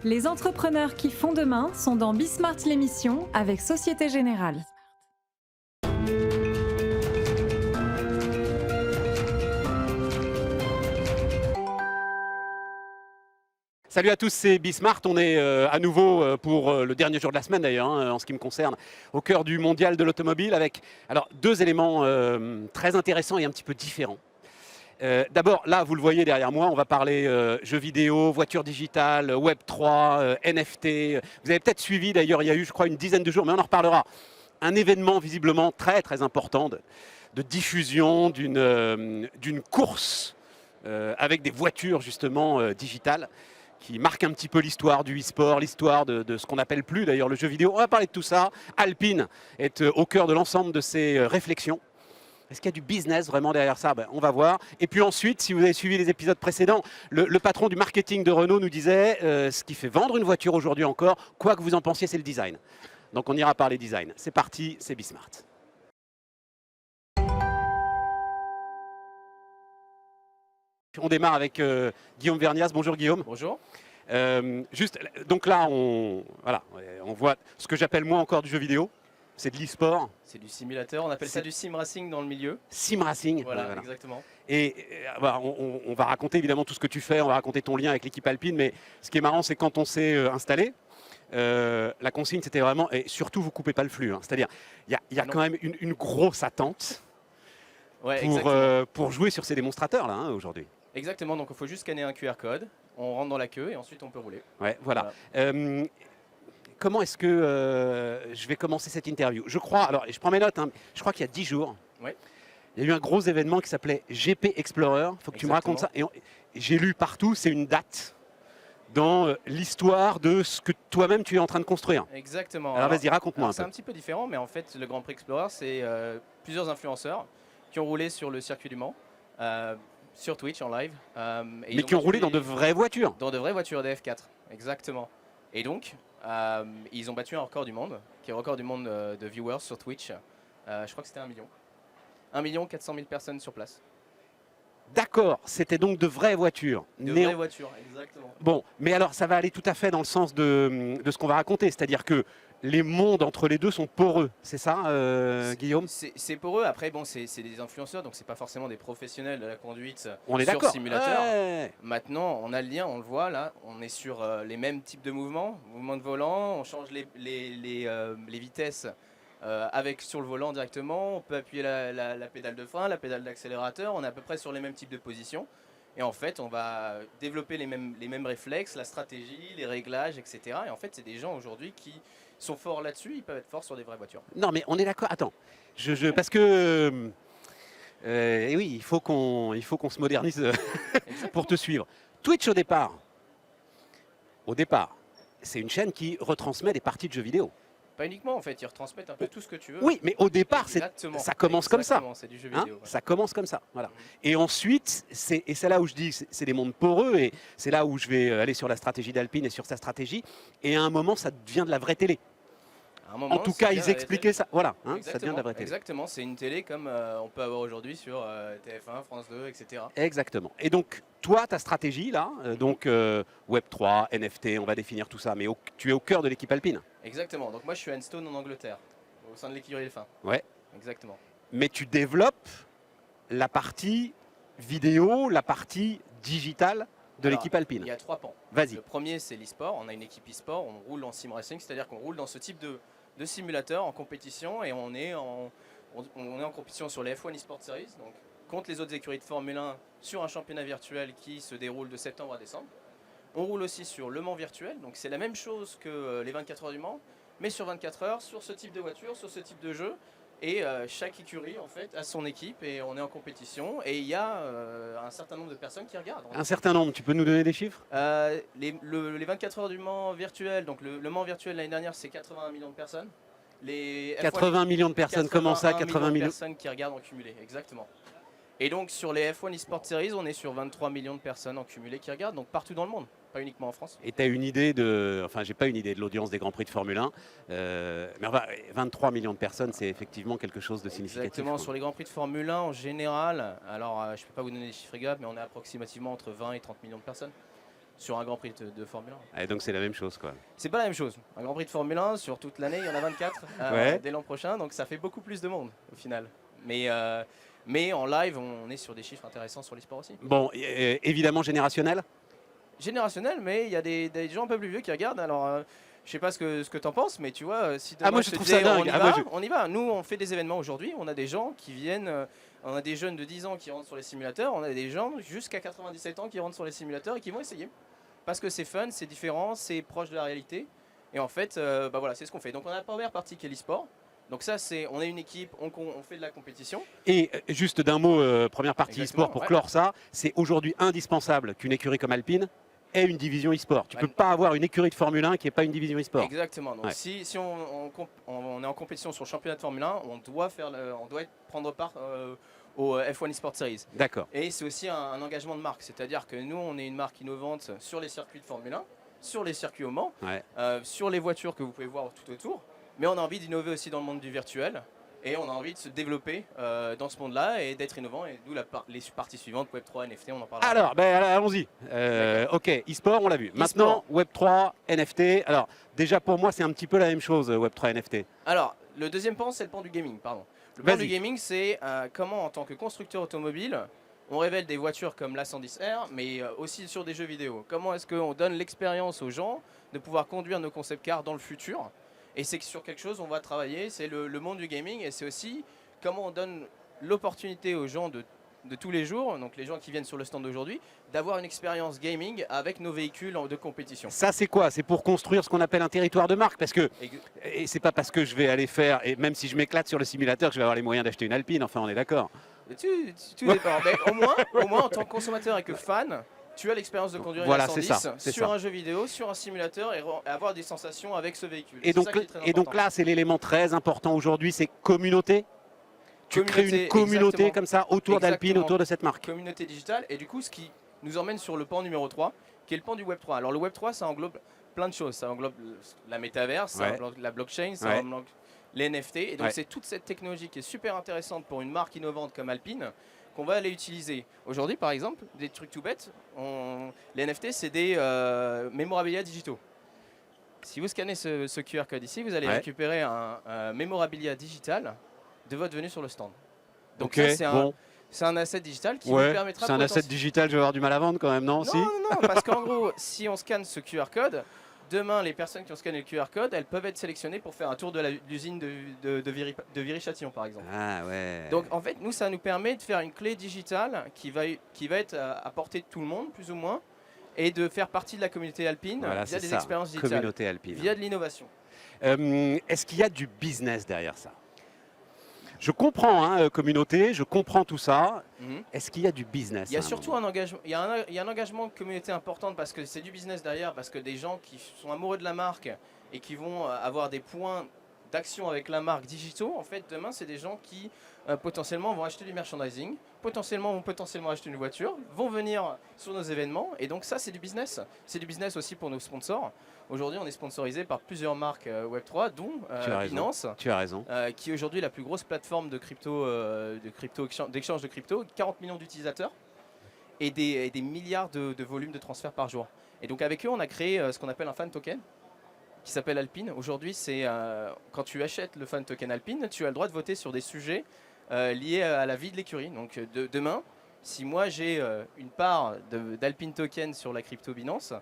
Les entrepreneurs qui font demain sont dans Bismart l'émission avec Société Générale. Salut à tous, c'est Bismart. On est à nouveau pour le dernier jour de la semaine d'ailleurs, en ce qui me concerne, au cœur du mondial de l'automobile avec deux éléments très intéressants et un petit peu différents. D'abord, là, vous le voyez derrière moi, on va parler jeux vidéo, voitures digitales, Web3, NFT. Vous avez peut-être suivi d'ailleurs, il y a eu, je crois, une dizaine de jours, mais on en reparlera. Un événement visiblement très très important de diffusion d'une course avec des voitures justement digitales qui marque un petit peu l'histoire du e-sport, l'histoire de ce qu'on n'appelle plus d'ailleurs le jeu vidéo. On va parler de tout ça. Alpine est au cœur de l'ensemble de ces réflexions. Est-ce qu'il y a du business vraiment derrière ça? On va voir. Et puis ensuite, si vous avez suivi les épisodes précédents, le patron du marketing de Renault nous disait ce qui fait vendre une voiture aujourd'hui encore, quoi que vous en pensiez, c'est le design. Donc on ira parler design. C'est parti, c'est Bismart. On démarre avec Guillaume Vernias. Bonjour Guillaume. Bonjour. Donc là, on voit ce que j'appelle moi encore du jeu vidéo. C'est de l'e-sport. C'est du simulateur, on appelle ça du sim racing dans le milieu. Sim racing. Voilà. Exactement. Et on va raconter évidemment tout ce que tu fais, on va raconter ton lien avec l'équipe Alpine, mais ce qui est marrant, c'est quand on s'est installé, la consigne c'était vraiment, et surtout vous coupez pas le flux, c'est-à-dire il y a quand même une grosse attente pour jouer sur ces démonstrateurs là aujourd'hui. Exactement, donc il faut juste scanner un QR code, on rentre dans la queue et ensuite on peut rouler. Ouais, voilà. Comment est-ce que je vais commencer cette interview? Je crois, alors je prends mes notes, je crois qu'il y a 10 jours, il y a eu un gros événement qui s'appelait GP Explorer. Il faut que tu me racontes ça. Et j'ai lu partout, c'est une date dans l'histoire de ce que toi-même tu es en train de construire. Exactement. Alors vas-y, raconte-moi un peu. C'est un petit peu différent, mais en fait le Grand Prix Explorer, c'est plusieurs influenceurs qui ont roulé sur le circuit du Mans. Sur Twitch en live. Mais qui ont roulé dans de vraies voitures. Dans de vraies voitures de F4, exactement. Et donc, ils ont battu un record du monde, qui est le record du monde de viewers sur Twitch. Je crois que c'était 1 million. 1 400 000 personnes sur place. D'accord, c'était donc de vraies voitures. De vraies voitures, exactement. Bon, mais alors ça va aller tout à fait dans le sens de ce qu'on va raconter, c'est-à-dire que les mondes entre les deux sont poreux, c'est ça, Guillaume? C'est poreux. Après, bon, c'est des influenceurs, donc c'est pas forcément des professionnels de la conduite on est sur simulateur. Ouais. Maintenant, on a le lien, on le voit là, on est sur les mêmes types de mouvements de volant, on change les vitesses sur le volant directement, on peut appuyer la pédale de frein, la pédale d'accélérateur, on est à peu près sur les mêmes types de positions. Et en fait, on va développer les mêmes réflexes, la stratégie, les réglages, etc. Et en fait, c'est des gens aujourd'hui qui sont forts là-dessus, ils peuvent être forts sur des vraies voitures. Non, mais on est d'accord. Attends, parce que et oui, il faut qu'on se modernise pour te suivre. Twitch au départ, c'est une chaîne qui retransmet des parties de jeux vidéo. Pas uniquement en fait, ils retransmettent un peu tout ce que tu veux. Oui, mais au départ, ça commence comme ça. C'est du jeu vidéo. Ça commence comme ça, voilà. Et ensuite, c'est là où je dis, c'est des mondes poreux, et c'est là où je vais aller sur la stratégie d'Alpine et sur sa stratégie. Et à un moment, ça devient de la vraie télé. En tout cas, ils expliquaient ça. Voilà, ça devient de la vraie télé. Exactement, c'est une télé comme on peut avoir aujourd'hui sur TF1, France 2, etc. Exactement. Et donc, toi, ta stratégie, là, Web3, NFT, on va définir tout ça, mais tu es au cœur de l'équipe Alpine. Exactement. Donc moi, je suis à Enstone en Angleterre, au sein de l'écurie F1. Ouais. Exactement. Mais tu développes la partie vidéo, la partie digitale de l'équipe Alpine. Il y a 3 pans. Vas-y. Le premier, c'est l'e-sport. On a une équipe e-sport, on roule en sim racing, c'est-à-dire qu'on roule dans ce type de simulateur en compétition et on est en compétition sur les F1 eSport Series, donc contre les autres écuries de Formule 1 sur un championnat virtuel qui se déroule de septembre à décembre. On roule aussi sur Le Mans virtuel, donc c'est la même chose que les 24 heures du Mans, mais sur 24 heures, sur ce type de voiture, sur ce type de jeu. Et chaque écurie en fait a son équipe et on est en compétition et il y a un certain nombre de personnes qui regardent. Un certain nombre, tu peux nous donner des chiffres? Les 24 heures du Mans virtuel, donc le Mans virtuel l'année dernière c'est 81 millions de personnes. 80 millions de personnes, comment ça 80 millions de personnes qui regardent en cumulé, exactement. Et donc sur les F1 eSport Series, on est sur 23 millions de personnes en cumulé qui regardent, donc partout dans le monde, pas uniquement en France. Et tu as une idée enfin j'ai pas une idée de l'audience des Grands Prix de Formule 1, mais enfin, 23 millions de personnes, c'est effectivement quelque chose de significatif. Exactement, sur les Grands Prix de Formule 1 en général, alors je ne peux pas vous donner les chiffres exacts, mais on est approximativement entre 20 et 30 millions de personnes. sur un Grand Prix de Formule 1. Et donc c'est la même chose, quoi. C'est pas la même chose. Un Grand Prix de Formule 1 sur toute l'année, il y en a 24 Ouais. dès l'an prochain, donc ça fait beaucoup plus de monde au final. Mais en live, on est sur des chiffres intéressants sur l'e-sport aussi. Bon, évidemment générationnel. Générationnel, mais il y a des gens un peu plus vieux qui regardent. Alors, je sais pas ce que tu en penses, mais tu vois, si demain Moi je te trouve ça disais, dingue. on y va. Nous, on fait des événements aujourd'hui. On a des gens qui viennent. On a des jeunes de 10 ans qui rentrent sur les simulateurs. On a des gens jusqu'à 97 ans qui rentrent sur les simulateurs et qui vont essayer. Parce que c'est fun, c'est différent, c'est proche de la réalité. Et en fait, voilà, c'est ce qu'on fait. Donc on a la première partie qui est l'e-sport. Donc ça, on est une équipe, on fait de la compétition. Et juste d'un mot, première partie Exactement, e-sport pour ouais. clore ça, c'est aujourd'hui indispensable qu'une écurie comme Alpine ait une division e-sport. Tu Ouais. peux pas avoir une écurie de Formule 1 qui n'est pas une division e-sport. Exactement. Donc Ouais. si on est en compétition sur le championnat de Formule 1, on doit prendre part au F1 eSport Series. D'accord. Et c'est aussi un engagement de marque, c'est-à-dire que nous, on est une marque innovante sur les circuits de Formule 1, sur les circuits au Mans, Ouais. sur les voitures que vous pouvez voir tout autour, mais on a envie d'innover aussi dans le monde du virtuel, et on a envie de se développer dans ce monde-là et d'être innovant, et d'où les parties suivantes, Web3, NFT, on en parlera. Alors, allons-y. Ok, e-sport, on l'a vu. Maintenant, Web3, NFT. Alors, déjà pour moi, c'est un petit peu la même chose, Web3, NFT. Alors, le deuxième pan, c'est le pan du gaming, pardon. Le pan Vas-y. du gaming, c'est comment, en tant que constructeur automobile, on révèle des voitures comme la 110R, mais aussi sur des jeux vidéo. Comment est-ce qu'on donne l'expérience aux gens de pouvoir conduire nos concept cars dans le futur? Et c'est sur quelque chose on va travailler, c'est le monde du gaming, et c'est aussi comment on donne l'opportunité aux gens de tous les jours, donc les gens qui viennent sur le stand d'aujourd'hui, d'avoir une expérience gaming avec nos véhicules de compétition. Ça, c'est quoi? C'est pour construire ce qu'on appelle un territoire de marque. Parce que, et c'est pas parce que je vais aller faire, et même si je m'éclate sur le simulateur, que je vais avoir les moyens d'acheter une Alpine. Enfin, on est d'accord. Tout dépend. Mais au moins, en tant que consommateur et que fan, tu as l'expérience de conduire Voilà, une c'est 110 ça, c'est sur ça. un jeu vidéo, sur un simulateur et avoir des sensations avec ce véhicule. Et C'est donc, ça qui est très et donc important. là, c'est l'élément très important aujourd'hui, c'est communauté. Tu crées une communauté exactement. comme ça autour d'Alpine, Exactement. autour de cette marque. Communauté digitale, et du coup, ce qui nous emmène sur le pan numéro 3, qui est le pan du Web 3. Alors le Web 3, ça englobe plein de choses. Ça englobe la métaverse, ça Ouais. englobe la blockchain, ça Ouais. englobe les NFT. Et donc Ouais. c'est toute cette technologie qui est super intéressante pour une marque innovante comme Alpine qu'on va aller utiliser. Aujourd'hui, par exemple, des trucs tout bêtes, les NFT, c'est des mémorabilia digitaux. Si vous scannez ce QR code ici, vous allez Ouais. récupérer un mémorabilia digital de votre venue sur le stand. Donc Ok, ça, bon. c'est un asset digital qui vous Ouais, permettra c'est un asset digital, je vais avoir du mal à vendre quand même, non? Si. non, parce qu'en gros, si on scanne ce QR code, demain, les personnes qui ont scanné le QR code, elles peuvent être sélectionnées pour faire un tour de l'usine de Viry-Châtillon, par exemple. Ah ouais. Donc, en fait, nous, ça nous permet de faire une clé digitale qui va être à portée de tout le monde, plus ou moins, et de faire partie de la communauté alpine Voilà, via c'est des ça. expériences digitales, Communauté alpine. via de l'innovation. Est-ce qu'il y a du business derrière ça? Je comprends, hein, communauté, je comprends tout ça. Mhm. Est-ce qu'il y a du business? Il y a à un surtout moment un engagement, il y a un engagement de communauté important parce que c'est du business derrière, parce que des gens qui sont amoureux de la marque et qui vont avoir des points d'action avec la marque digitaux, en fait, demain, c'est des gens qui potentiellement vont acheter du merchandising, vont potentiellement acheter une voiture, vont venir sur nos événements, et donc ça, c'est du business. C'est du business aussi pour nos sponsors. Aujourd'hui, on est sponsorisé par plusieurs marques Web3, dont Tu as raison. Binance, Tu as raison. qui est aujourd'hui la plus grosse plateforme d'échange de crypto, 40 millions d'utilisateurs et des milliards de volumes de transferts par jour. Et donc avec eux, on a créé ce qu'on appelle un fan token qui s'appelle Alpine. Aujourd'hui, c'est quand tu achètes le fan token Alpine, tu as le droit de voter sur des sujets liés à la vie de l'écurie. Donc demain, si moi j'ai une part d'Alpine token sur la crypto Binance,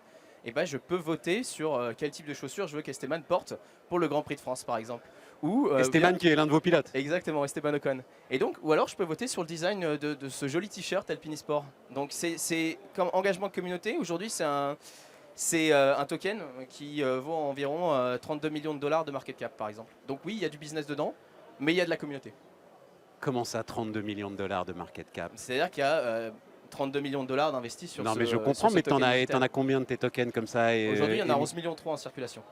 eh ben, je peux voter sur quel type de chaussures je veux qu'Esteban porte pour le Grand Prix de France, par exemple. Ou Esteban qui est l'un de vos pilotes. Exactement, Esteban Ocon. Et donc, ou alors je peux voter sur le design de ce joli t-shirt Alpine Sport. Donc c'est comme engagement de communauté. Aujourd'hui, c'est un token qui vaut environ 32 millions de dollars de market cap, par exemple. Donc oui, il y a du business dedans, mais il y a de la communauté. Comment ça, 32 millions de dollars de market cap? C'est-à-dire qu'il y a 32 millions de dollars d'investis sur Non, ce mais je sur comprends, ce mais token t'en digital. as combien de tes tokens comme ça? Aujourd'hui, il y en a 11 millions 3 en circulation.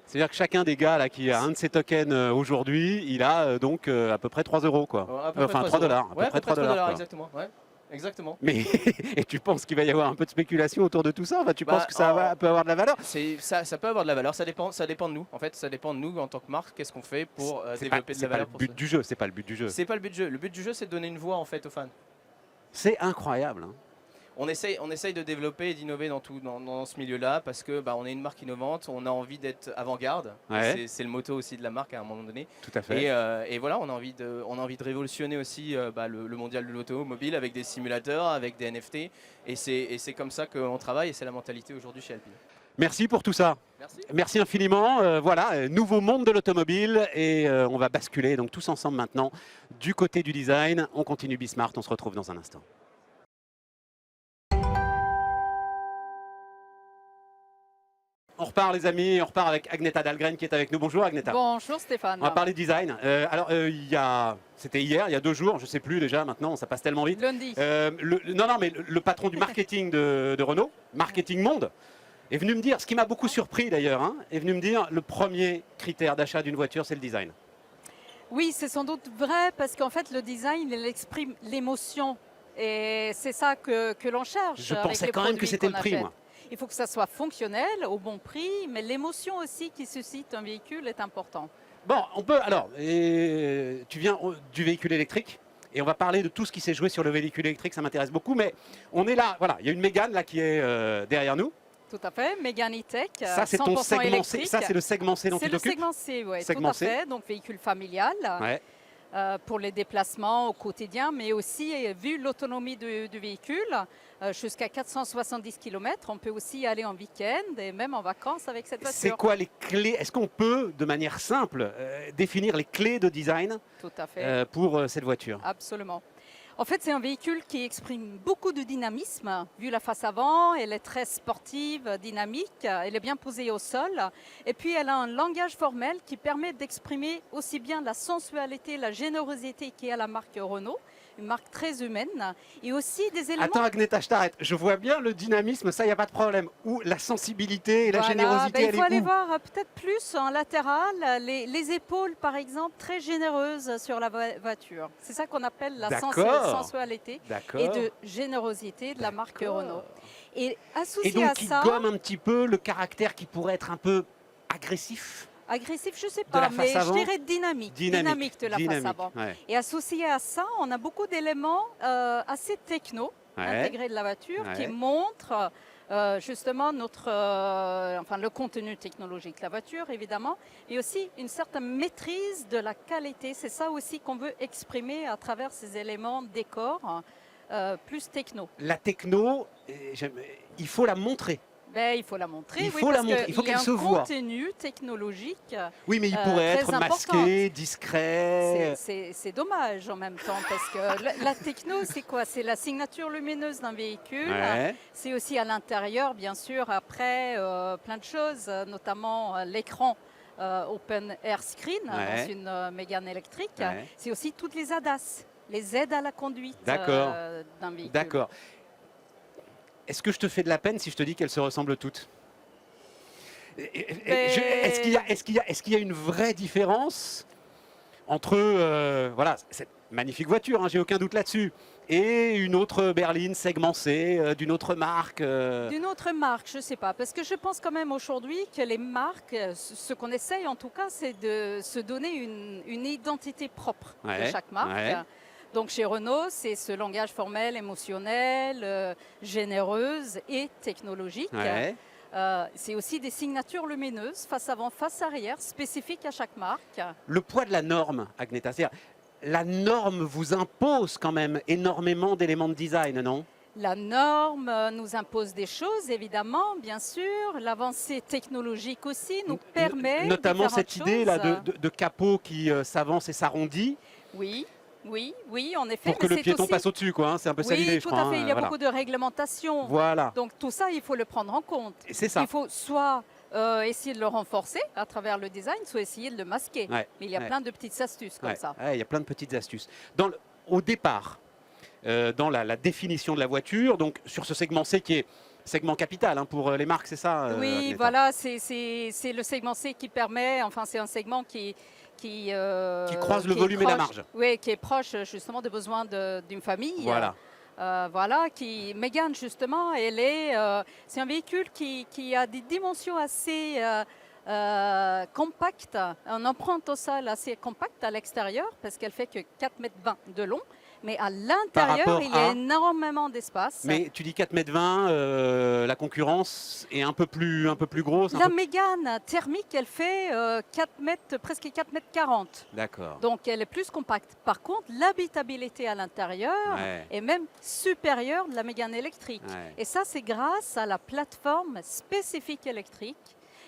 C'est-à-dire que chacun des gars là, qui a un de ces tokens aujourd'hui, il a donc à peu près 3 euros, quoi. À peu près Enfin, 3 dollars. Ouais, À peu près 3 dollars. Quoi. exactement. Ouais, exactement. Mais et tu penses qu'il va y avoir un peu de spéculation autour de tout ça? Enfin, tu penses que ça peut avoir de la valeur? Ça peut avoir de la valeur, ça dépend de nous. En fait, ça dépend de nous en tant que marque, qu'est-ce qu'on fait pour développer de la valeur. C'est pas le but du jeu, c'est pas le but du jeu. C'est pas le but du jeu. Le but du jeu, c'est de donner une voix en fait aux fans. C'est incroyable. Hein. on essaye de développer et d'innover dans ce milieu-là parce que on est une marque innovante, on a envie d'être avant-garde. Ouais. C'est le motto aussi de la marque à un moment donné. Tout à fait. Et voilà, on a envie de révolutionner aussi le mondial de l'automobile avec des simulateurs, avec des NFT. Et c'est comme ça qu'on travaille et c'est la mentalité aujourd'hui chez Alpine. Merci pour tout ça. Merci. Merci infiniment. Voilà, nouveau monde de l'automobile et on va basculer donc tous ensemble maintenant du côté du design. On continue Bismart, on se retrouve dans un instant. On repart les amis, on repart avec Agneta Dahlgren qui est avec nous. Bonjour Agneta. Bonjour Stéphane. On va parler design. C'était hier, il y a 2 jours, je ne sais plus déjà maintenant, ça passe tellement vite. Lundi. Le patron du marketing de Renault, Marketing Monde, est venu me dire, ce qui m'a beaucoup surpris d'ailleurs, est venu me dire le premier critère d'achat d'une voiture, c'est le design. Oui, c'est sans doute vrai parce qu'en fait le design, il exprime l'émotion et c'est ça que l'on cherche. Je avec pensais les quand même que produits c'était qu'on le prix, achète. moi. Il faut que ça soit fonctionnel, au bon prix, mais l'émotion aussi qui suscite un véhicule est important. Bon, on peut alors, tu viens du véhicule électrique et on va parler de tout ce qui s'est joué sur le véhicule électrique, ça m'intéresse beaucoup, mais on est là, voilà, il y a une Mégane là qui est derrière nous. Tout à fait, Mégane E-Tech, Ça c'est ton 100% segment C, électrique. ça c'est le segment C dont tu C'est le t'occupes. segment C, oui, tout Segment à C. fait, donc véhicule familial. Ouais. Pour les déplacements au quotidien, mais aussi, vu l'autonomie du véhicule, jusqu'à 470 km, on peut aussi aller en week-end et même en vacances avec cette voiture. C'est quoi les clés? Est-ce qu'on peut, de manière simple, définir les clés de design Tout à fait, pour cette voiture? absolument. En fait, c'est un véhicule qui exprime beaucoup de dynamisme. Vu la face avant, elle est très sportive, dynamique, elle est bien posée au sol. Et puis, elle a un langage formel qui permet d'exprimer aussi bien la sensualité, la générosité qui est à la marque Renault, une marque très humaine, et aussi des éléments... Attends Agneta, je t'arrête. Je vois bien le dynamisme, ça, il n'y a pas de problème. Ou la sensibilité et la Voilà, générosité, il elle faut est aller où? voir peut-être plus en latéral, les épaules par exemple, très généreuses sur la voiture. C'est ça qu'on appelle la sensualité D'accord. et de générosité de la marque D'accord. Renault. Et Et associé donc, à qui ça, gomme un petit peu le caractère qui pourrait être un peu agressif. agressif, je ne sais la pas, face mais avant. je dirais dynamique de la face avant. Ouais. Et associé à ça, on a beaucoup d'éléments assez techno Ouais. intégrés de la voiture Ouais. qui montrent justement le contenu technologique de la voiture, évidemment, et aussi une certaine maîtrise de la qualité. C'est ça aussi qu'on veut exprimer à travers ces éléments décor plus techno. La techno, il faut la montrer. Ben, il faut la montrer, Il oui, faut la parce montrer, il faut qu'il y a qu'elle se un voit. contenu technologique. Oui, mais il pourrait très être masqué, importante. discret. C'est dommage en même temps, parce que la techno, c'est quoi? C'est la signature lumineuse d'un véhicule. Ouais. C'est aussi à l'intérieur, bien sûr, après, plein de choses, notamment l'écran Open Air Screen Ouais. dans une Mégane électrique. Ouais. C'est aussi toutes les ADAS, les aides à la conduite D'accord. d'un véhicule. D'accord. Est-ce que je te fais de la peine si je te dis qu'elles se ressemblent toutes? Est-ce qu'il y a une vraie différence entre voilà, cette magnifique voiture, j'ai aucun doute là-dessus, et une autre berline segment C d'une autre marque D'une autre marque, je ne sais pas, parce que je pense quand même aujourd'hui que les marques, ce qu'on essaye en tout cas, c'est de se donner une identité propre de Ouais, chaque marque. ouais. Donc chez Renault, c'est ce langage formel, émotionnel, généreuse et technologique. Ouais. C'est aussi des signatures lumineuses, face avant, face arrière, spécifiques à chaque marque. Le poids de la norme, Agneta, c'est-à-dire la norme vous impose quand même énormément d'éléments de design, non? La norme nous impose des choses, évidemment, bien sûr. L'avancée technologique aussi nous permet notamment différentes cette idée là choses. de capot qui s'avance et s'arrondit Oui, en effet. pour que mais le c'est piéton aussi... passe au-dessus, quoi. Hein, c'est un peu ça Oui, l'idée, je tout crois. à fait. Il y a voilà. beaucoup de réglementations. Voilà, Donc tout ça, il faut le prendre en compte. c'est ça. Il faut soit essayer de le renforcer à travers le design, soit essayer de le masquer. Ouais, Mais il y a ouais. plein de petites astuces comme Ouais, ça. ouais, il y a plein de petites astuces. Au départ, dans la définition de la voiture, donc sur ce segment C qui est segment capital pour les marques, c'est ça Oui, Agneta? voilà, c'est le segment C qui permet, enfin c'est un segment qui croise le volume et la marge. Oui, qui est proche justement des besoins d'une famille. Voilà. Voilà, Mégane justement, c'est un véhicule qui a des dimensions assez compactes, une empreinte au sol assez compacte à l'extérieur parce qu'elle fait que 4,20 m de long, Mais à l'intérieur, rapport il y a à- énormément d'espace. Mais tu dis 4,20 m, la concurrence est un peu plus grosse. La Mégane thermique, elle fait 4 mètres, presque 4,40 m. D'accord. Donc elle est plus compacte. Par contre, l'habitabilité à l'intérieur Ouais, est même supérieure de la Mégane électrique. ouais. Et ça, c'est grâce à la plateforme spécifique électrique.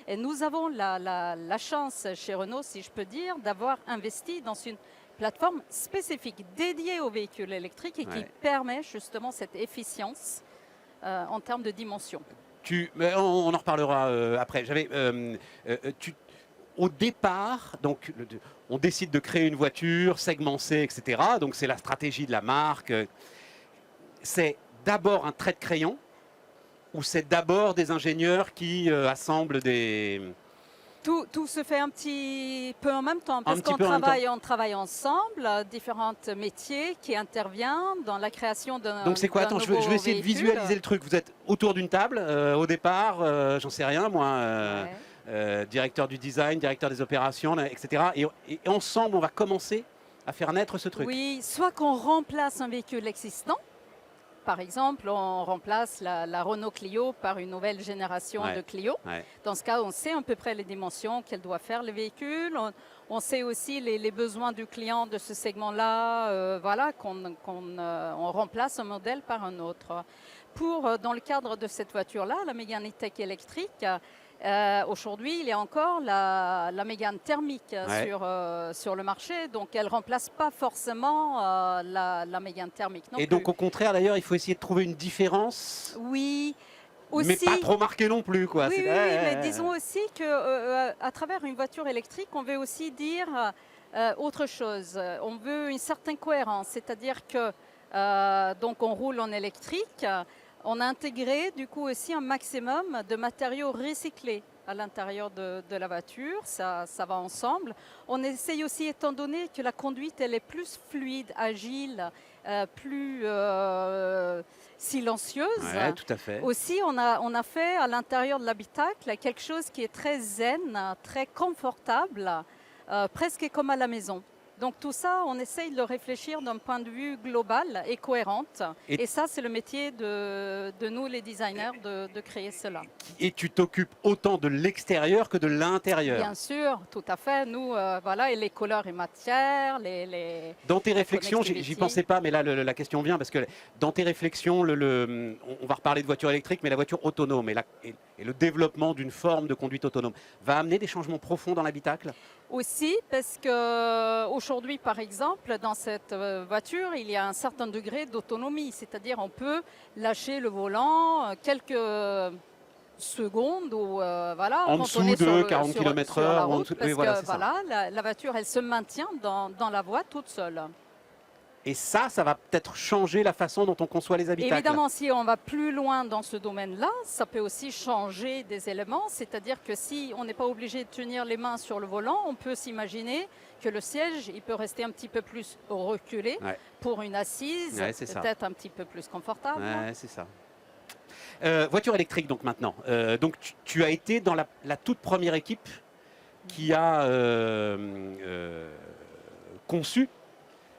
Et nous avons la chance chez Renault, si je peux dire, d'avoir investi dans une plateforme spécifique dédiée aux véhicules électriques et qui Ouais. permet justement cette efficience en termes de dimension. Mais on en reparlera après. Au départ, donc, on décide de créer une voiture segmentée, etc. Donc c'est la stratégie de la marque. C'est d'abord un trait de crayon ou c'est d'abord des ingénieurs qui assemblent des... Tout se fait un petit peu en même temps parce petit qu'on peu en même on travaille ensemble, différents métiers qui interviennent dans la création d'un Donc c'est quoi? d'un Attends, je nouveau vais essayer de véhicule. visualiser le truc. Vous êtes autour d'une table au départ, j'en sais rien moi, Ouais. directeur du design, directeur des opérations, là, etc. Et ensemble, on va commencer à faire naître ce truc. Oui, soit qu'on remplace un véhicule existant. Par exemple, on remplace la Renault Clio par une nouvelle génération Ouais. de Clio. Ouais. Dans ce cas, on sait à peu près les dimensions qu'elle doit faire le véhicule. On sait aussi les besoins du client de ce segment-là. Voilà, on remplace un modèle par un autre. Dans le cadre de cette voiture-là, la Mégane E-Tech électrique, aujourd'hui, il y a encore la Mégane thermique Ouais. sur le marché. Donc, elle ne remplace pas forcément la Mégane thermique. non Et plus. donc au contraire d'ailleurs, il faut essayer de trouver une différence, Oui, aussi. mais pas trop marquée non plus, quoi. Oui, C'est- oui, ouais, oui, ouais, mais ouais. disons aussi que à travers une voiture électrique, on veut aussi dire autre chose. On veut une certaine cohérence, c'est-à-dire que donc on roule en électrique. On a intégré du coup aussi un maximum de matériaux recyclés à l'intérieur de la voiture, ça va ensemble. On essaye aussi, étant donné que la conduite elle est plus fluide, agile, plus silencieuse. Ouais, tout à fait. Aussi, on a fait à l'intérieur de l'habitacle quelque chose qui est très zen, très confortable, presque comme à la maison. Donc tout ça, on essaye de le réfléchir d'un point de vue global et cohérente. Et- Et ça, c'est le métier de nous, les designers, de créer cela. Et tu t'occupes autant de l'extérieur que de l'intérieur. Bien sûr, tout à fait. Nous, voilà, et les couleurs et matières, Dans tes réflexions, j'y connectivity. pensais pas, mais là la question vient parce que dans tes réflexions, on va reparler de voiture électrique, mais la voiture autonome et le développement d'une forme de conduite autonome va amener des changements profonds dans l'habitacle. Aussi, parce qu'aujourd'hui, par exemple, dans cette voiture, il y a un certain degré d'autonomie, c'est-à-dire on peut lâcher le volant quelques secondes ou voilà, En quand dessous on est de sur 40 sur- km/h, sur la ou en route, dessous- parce oui, voilà, que c'est ça. voilà, la voiture, elle se maintient dans la voie toute seule. Et ça va peut-être changer la façon dont on conçoit les habitacles. Évidemment, si on va plus loin dans ce domaine-là, ça peut aussi changer des éléments. C'est-à-dire que si on n'est pas obligé de tenir les mains sur le volant, on peut s'imaginer que le siège, il peut rester un petit peu plus reculé Ouais. pour une assise, Ouais, c'est ça. peut-être un petit peu plus confortable. Ouais, c'est ça. Voiture électrique, donc maintenant. Donc tu as été dans la toute première équipe qui a conçu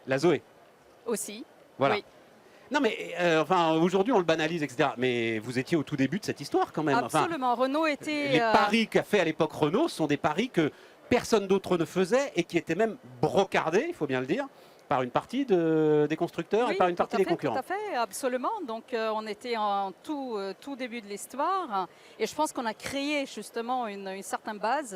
la Zoé. Aussi. Voilà. Oui. Non mais enfin aujourd'hui on le banalise, etc. Mais vous étiez au tout début de cette histoire quand même. Enfin, Absolument. Renault était. les paris qu'a fait à l'époque Renault sont des paris que personne d'autre ne faisait et qui étaient même brocardés, il faut bien le dire, par une partie des constructeurs et Oui, par une tout à partie des fait, concurrents. Tout à fait, absolument. Donc on était en tout début de l'histoire et je pense qu'on a créé justement une certaine base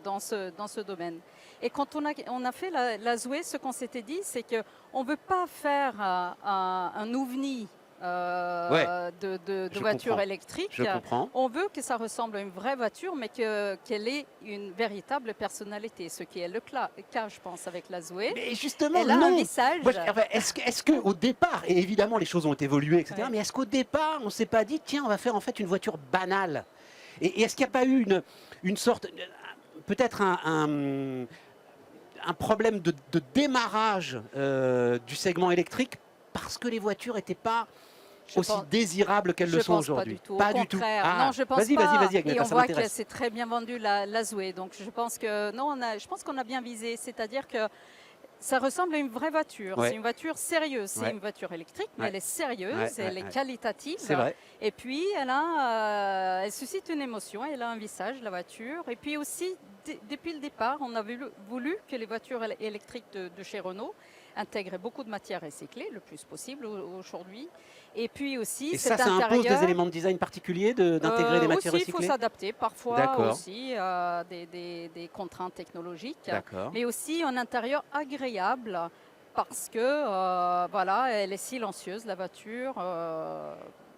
dans ce domaine. Et quand on a fait la Zoé, ce qu'on s'était dit, c'est qu'on ne veut pas faire un ovni de je voiture comprends. électrique. Je comprends. On veut que ça ressemble à une vraie voiture, mais qu'elle ait une véritable personnalité, ce qui est le cas, je pense, avec la Zoé. Mais justement, Elle a un non. message. Moi, enfin, est-ce que au départ, et évidemment les choses ont évolué, etc. Ouais. Mais est-ce qu'au départ, on s'est pas dit, tiens, on va faire en fait une voiture banale? Et est-ce qu'il n'y a pas eu une sorte, peut-être un problème de démarrage du segment électrique parce que les voitures n'étaient pas aussi désirables qu'elles le sont aujourd'hui? Pas du tout. Au contraire. Non, je pense Vas-y, pas. vas-y, Agneta, Et on ça voit que m'intéresse. c'est très bien vendu la Zoé. Donc je pense que non, je pense qu'on a bien visé. C'est-à-dire que Ça ressemble à une vraie voiture. Ouais. C'est une voiture sérieuse. C'est Ouais. une voiture électrique, mais Ouais. elle est sérieuse, Ouais, elle ouais, est ouais. qualitative. C'est vrai. Et puis, elle suscite une émotion, elle a un visage, la voiture. Et puis aussi, depuis le départ, on a voulu que les voitures électriques de chez Renault intègrent beaucoup de matières recyclées, le plus possible aujourd'hui. Et puis aussi, Et ça cet impose intérieur... des éléments de design particuliers d'intégrer des matières aussi, il faut recyclées? s'adapter parfois D'accord. aussi des contraintes technologiques. D'accord. Mais aussi un intérieur agréable parce que voilà, elle est silencieuse, la voiture.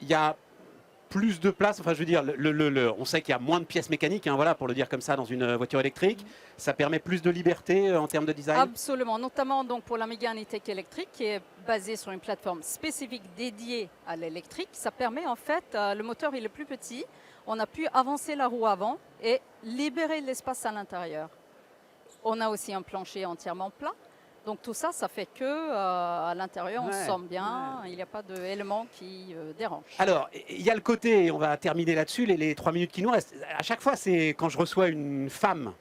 Il y a plus de place, enfin je veux dire, on sait qu'il y a moins de pièces mécaniques, hein, voilà, pour le dire comme ça, dans une voiture électrique. Ça permet plus de liberté en termes de design? Absolument, notamment donc pour la Mégane E-Tech électrique qui est basée sur une plateforme spécifique dédiée à l'électrique. Ça permet en fait, le moteur il est plus petit, on a pu avancer la roue avant et libérer de l'espace à l'intérieur. On a aussi un plancher entièrement plat. Donc tout ça, ça fait que à l'intérieur, on se sent bien, il n'y a pas d'éléments qui dérangent. Alors, il y a le côté, et on va terminer là-dessus, les 3 minutes qui nous restent. À chaque fois, c'est quand je reçois une femme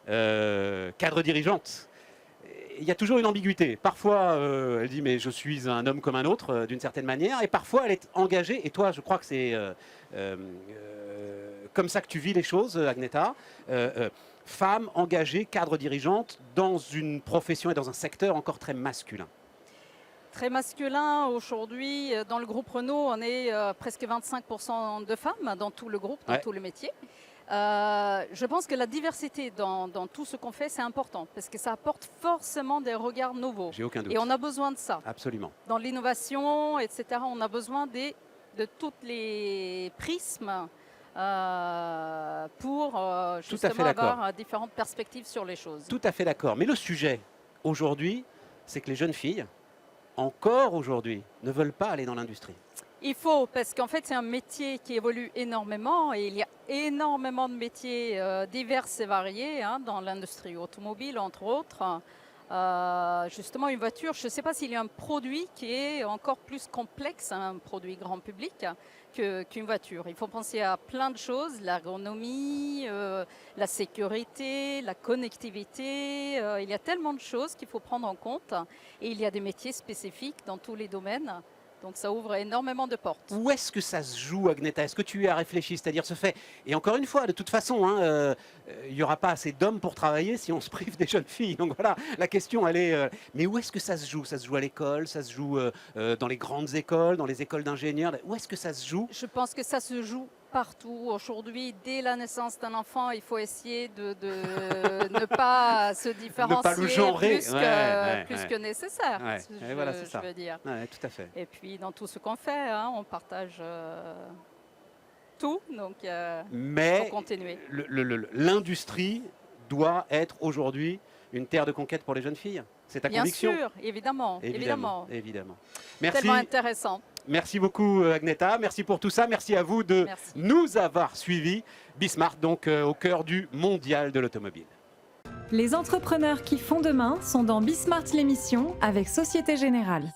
cadre dirigeante, il y a toujours une ambiguïté. Parfois, elle dit, mais je suis un homme comme un autre, d'une certaine manière, et parfois, elle est engagée, et toi, je crois que c'est comme ça que tu vis les choses, Agneta. Femme engagée, cadre dirigeante, dans une profession et dans un secteur encore très masculin. Très masculin aujourd'hui. Dans le groupe Renault, on est presque 25% de femmes dans tout le groupe, dans tous les métiers. Je pense que la diversité dans tout ce qu'on fait, c'est important parce que ça apporte forcément des regards nouveaux. J'ai aucun doute. Et on a besoin de ça. Absolument. Dans l'innovation, etc., on a besoin de tous les prismes pour justement avoir différentes perspectives sur les choses. Tout à fait d'accord. Mais le sujet aujourd'hui, c'est que les jeunes filles, encore aujourd'hui, ne veulent pas aller dans l'industrie. Il faut, parce qu'en fait, c'est un métier qui évolue énormément et il y a énormément de métiers divers et variés dans l'industrie automobile, entre autres. Justement, une voiture, je ne sais pas s'il y a un produit qui est encore plus complexe, un produit grand public, qu'une voiture. Il faut penser à plein de choses, l'ergonomie, la sécurité, la connectivité. Il y a tellement de choses qu'il faut prendre en compte. Et il y a des métiers spécifiques dans tous les domaines. Donc ça ouvre énormément de portes. Où est-ce que ça se joue, Agneta? Est-ce que tu y as réfléchi? C'est-à-dire ce fait, et encore une fois, de toute façon, il n'y aura pas assez d'hommes pour travailler si on se prive des jeunes filles. Donc voilà, la question, elle est... mais où est-ce que ça se joue? Ça se joue à l'école? Ça se joue dans les grandes écoles, dans les écoles d'ingénieurs? Où est-ce que ça se joue? Je pense que ça se joue partout. Aujourd'hui, dès la naissance d'un enfant, il faut essayer de ne pas se différencier ne pas le genrer. plus que nécessaire, Voilà, c'est ça. je veux dire. Ouais, tout à fait. Et puis, dans tout ce qu'on fait, on partage tout, donc il faut continuer. L'industrie doit être aujourd'hui une terre de conquête pour les jeunes filles. C'est ta conviction? Bien sûr, évidemment. Merci. Tellement intéressant. Merci beaucoup Agneta, merci pour tout ça, merci à vous de nous avoir suivis. Bismart donc au cœur du mondial de l'automobile. Les entrepreneurs qui font demain sont dans Bismart l'émission avec Société Générale.